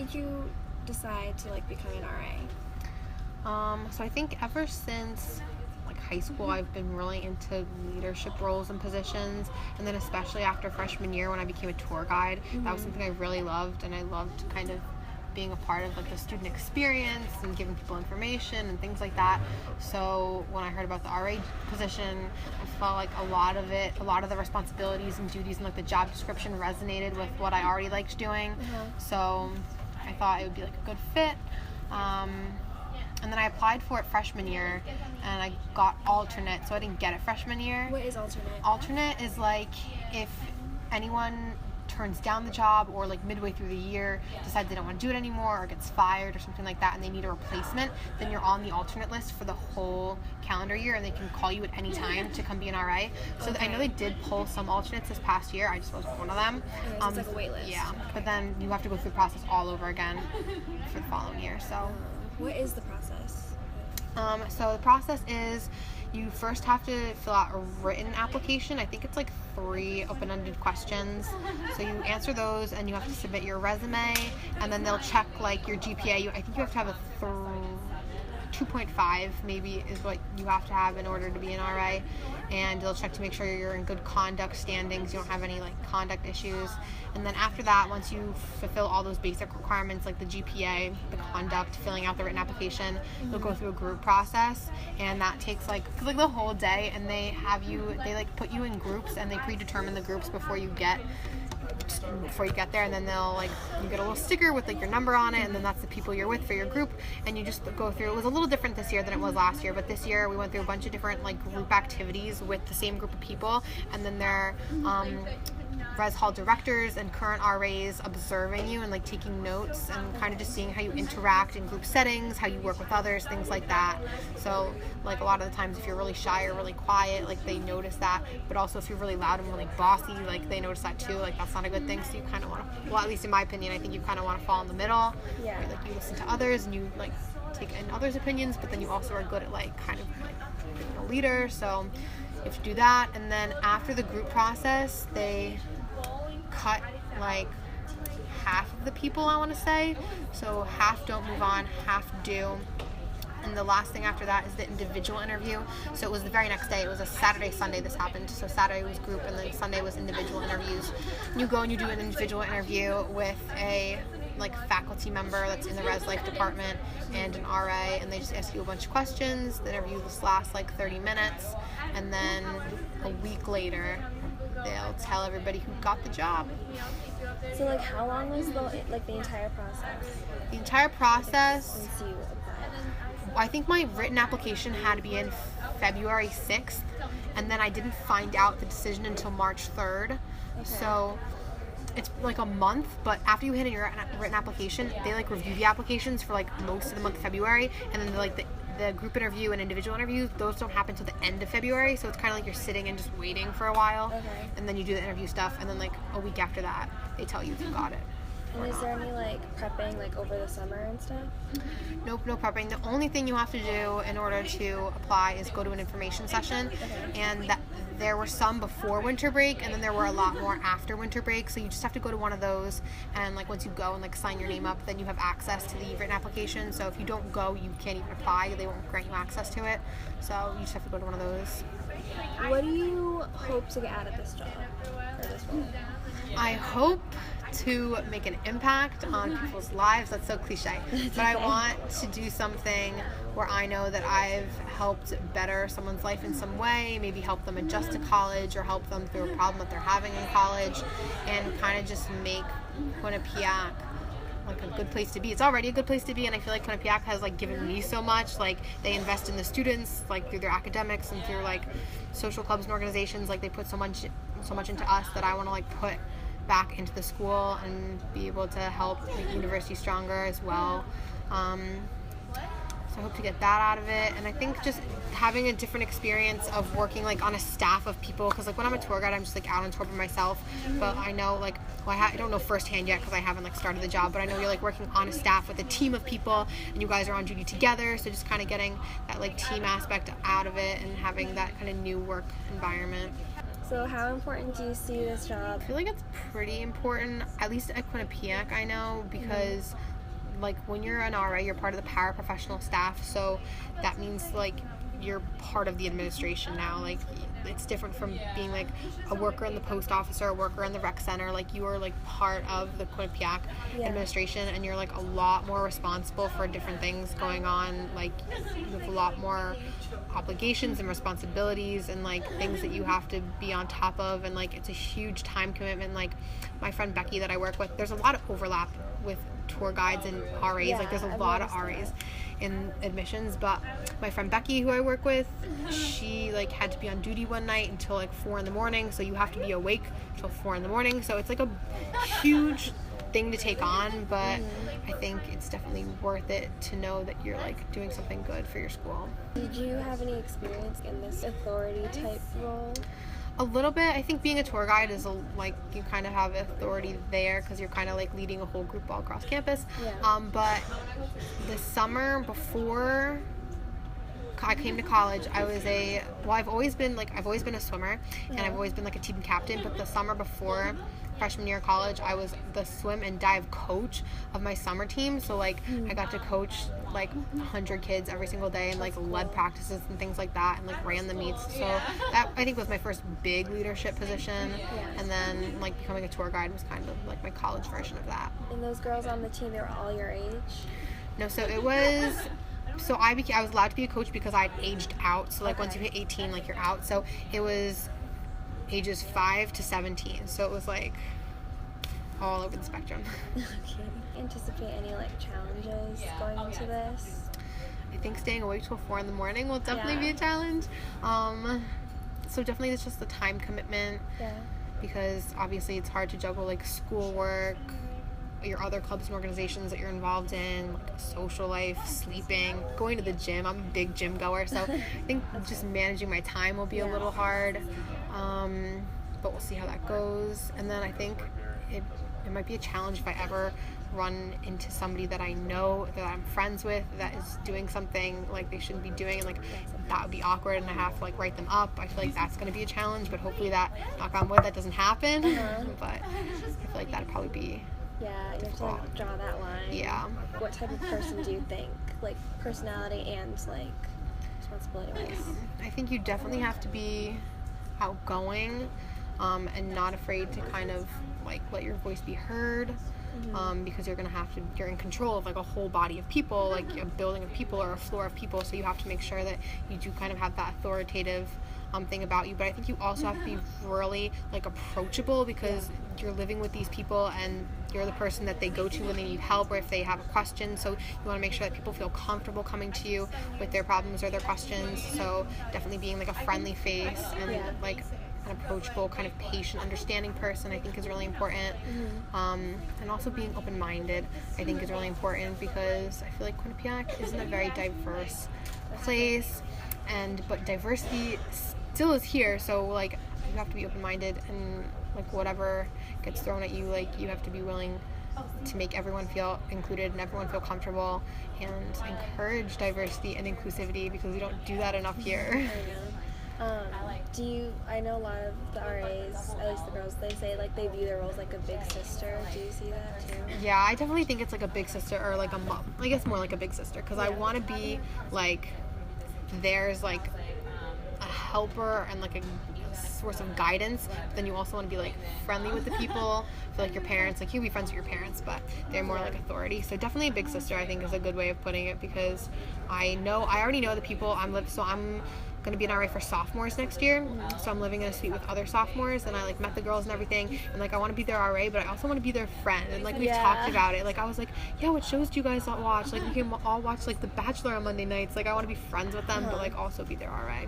made you decide to like become an RA? So I think ever since like high school, I've been really into leadership roles and positions, and then especially after freshman year when I became a tour guide, that was something I really loved, and I loved kind of being a part of like the student experience and giving people information and things like that. So when I heard about the RA position, I felt like a lot of the responsibilities and duties and like the job description resonated with what I already liked doing. So I thought it would be like a good fit. And then I applied for it freshman year, and I got alternate, so I didn't get it freshman year. What is alternate? Alternate is like if anyone turns down the job or like midway through the year decides they don't want to do it anymore or gets fired or something like that and they need a replacement, then you're on the alternate list for the whole calendar year, and they can call you at any time to come be an RA. So I know they did pull some alternates this past year. I just wasn't one of them. Okay, so it's like a wait list. Yeah, but then you have to go through the process all over again for the following year. So what is the process? So the process is you first have to fill out a written application. I think it's like 3 open-ended questions. So you answer those, and you have to submit your resume, and then they'll check like your GPA. I think you have to have a 2.5 maybe is what you have to have in order to be an RA, and they'll check to make sure you're in good conduct standings, you don't have any like conduct issues. And then after that, once you fulfill all those basic requirements like the GPA, the conduct, filling out the written application, you'll go through a group process, and that takes like the whole day, and they like put you in groups, and they predetermine the groups before you get there, and then you get a little sticker with like your number on it, and then that's the people you're with for your group, and you just go through. It was a little different this year than it was last year, but this year we went through a bunch of different like group activities with the same group of people, and then their res hall directors and current RAs observing you and like taking notes and kind of just seeing how you interact in group settings, how you work with others, things like that. So like a lot of the times if you're really shy or really quiet, like they notice that, but also if you're really loud and really bossy, like they notice that too. Like that's not a good thing. So you kind of want to, well, at least in my opinion, I think you kind of want to fall in the middle. Yeah. Where, like you listen to others and you like take in others' opinions, but then you also are good at like kind of like being a leader. So you have to do that. And then after the group process, they cut like half of the people, I want to say. So half don't move on, half do. And the last thing after that is the individual interview. So it was the very next day. It was a Saturday, Sunday this happened. So Saturday was group, and then Sunday was individual interviews. You go and you do an individual interview with a like faculty member that's in the res life department and an RA, and they just ask you a bunch of questions. The interview just lasts like 30 minutes, and then a week later they'll tell everybody who got the job. So like how long was the entire process? The entire process, Since you applied. I think my written application had to be in February 6th, and then I didn't find out the decision until March 3rd. Okay. So it's like a month, but after you hit in your written application, they like review the applications for like most of the month of February, and then like the group interview and individual interviews, those don't happen until the end of February, so it's kind of like you're sitting and just waiting for a while. Okay. And then you do the interview stuff, and then like a week after that, they tell you if you got it. And is there any like prepping like over the summer and stuff? Nope, no prepping. The only thing you have to do in order to apply is go to an information session, and there were some before winter break, and then there were a lot more after winter break, so you just have to go to one of those, and like once you go and like sign your name up, then you have access to the written application. So if you don't go, you can't even apply. They won't grant you access to it, so you just have to go to one of those. What do you hope to get out of this job or this role? I hope to make an impact on people's lives. That's so cliche. But I want to do something where I know that I've helped better someone's life in some way, maybe help them adjust to college or help them through a problem that they're having in college, and kind of just make Quinnipiac like a good place to be. It's already a good place to be, and I feel like Quinnipiac has like given me so much. Like they invest in the students, like through their academics and through like social clubs and organizations. Like they put so much into us that I want to like put back into the school and be able to help make the university stronger as well. So I hope to get that out of it, and I think just having a different experience of working like on a staff of people, because like when I'm a tour guide, I'm just like out on tour by myself, but I know like, well, I don't know firsthand yet because I haven't like started the job, but I know you're like working on a staff with a team of people, and you guys are on duty together, so just kind of getting that like team aspect out of it and having that kind of new work environment. So how important do you see this job? I feel like it's pretty important, at least at Quinnipiac, I know, because like when you're an RA, you're part of the paraprofessional staff, so that means like you're part of the administration now. Like it's different from being like a worker in the post office or a worker in the rec center. Like you are like part of the Quinnipiac administration, and you're like a lot more responsible for different things going on. Like you have a lot more obligations and responsibilities and like things that you have to be on top of, and like it's a huge time commitment. Like my friend Becky that I work with, there's a lot of overlap with tour guides and RAs. Like there's a lot of RAs in admissions, but my friend Becky who I work with, she like had to be on duty one night until like 4 a.m, so you have to be awake till 4 a.m, so it's like a huge thing to take on, but I think it's definitely worth it to know that you're like doing something good for your school. Did you have any experience in this authority type role? A little bit. I think being a tour guide is like you kind of have authority there because you're kind of like leading a whole group all across campus. But the summer before I came to college, I've always been a swimmer, and I've always been like a team captain, but the summer before freshman year of college, I was the swim and dive coach of my summer team. So like I got to coach like 100 kids every single day and like led practices and things like that, and like ran the meets. So that I think was my first big leadership position. And then like becoming a tour guide was kind of like my college version of that. And those girls on the team, they were all your age? No, so it was. So I was allowed to be a coach because I'd aged out. So like once you hit 18, like you're out. So it was ages 5 to 17. So it was like all over the spectrum. Okay. Anticipate any like challenges going into this? I think staying awake till 4 a.m. will definitely be a challenge. So definitely it's just the time commitment. Because obviously it's hard to juggle like schoolwork, your other clubs and organizations that you're involved in, like social life, sleeping, going to the gym. I'm a big gym goer, so I think just managing my time will be a little hard, but we'll see how that goes. And then I think it might be a challenge if I ever run into somebody that I know, that I'm friends with, that is doing something like they shouldn't be doing, and like that would be awkward, and I have to like write them up. I feel like that's going to be a challenge, but hopefully that, knock on wood, that doesn't happen. But I feel like that'd probably be you have to like draw that line. What type of person do you think, like personality and like responsibility wise? I think you definitely have to be outgoing, and not afraid to kind of like let your voice be heard, because you're in control of like a whole body of people, like a building of people or a floor of people, so you have to make sure that you do kind of have that authoritative thing about you. But I think you also have to be really like approachable, because you're living with these people and you're the person that they go to when they need help or if they have a question, so you want to make sure that people feel comfortable coming to you with their problems or their questions. So definitely being like a friendly face and like an approachable, kind of patient, understanding person, I think is really important. And also being open-minded, I think is really important, because I feel like Quinnipiac isn't a very diverse place, but diversity still is here, so like you have to be open-minded, and like whatever gets thrown at you, like you have to be willing to make everyone feel included and everyone feel comfortable, and encourage diversity and inclusivity, because we don't do that enough here. I know a lot of the RAs, at least the girls, they say like they view their roles like a big sister. Do you see that too? Yeah, I definitely think it's like a big sister, or like a mom. I guess more like a big sister, because I want to be like there's like a helper and like a source of guidance, but then you also want to be like friendly with the people. I feel like your parents, like you be friends with your parents, but they're more like authority. So definitely a big sister, I think, is a good way of putting it, because I already know the people I'm going to be an RA for sophomores next year, so I'm living in a suite with other sophomores, and I like met the girls and everything, and like I want to be their RA, but I also want to be their friend, and like we've talked about it. Like I was like, what shows do you guys all watch? Like we can all watch like The Bachelor on Monday nights. Like I want to be friends with them, but like also be their RA.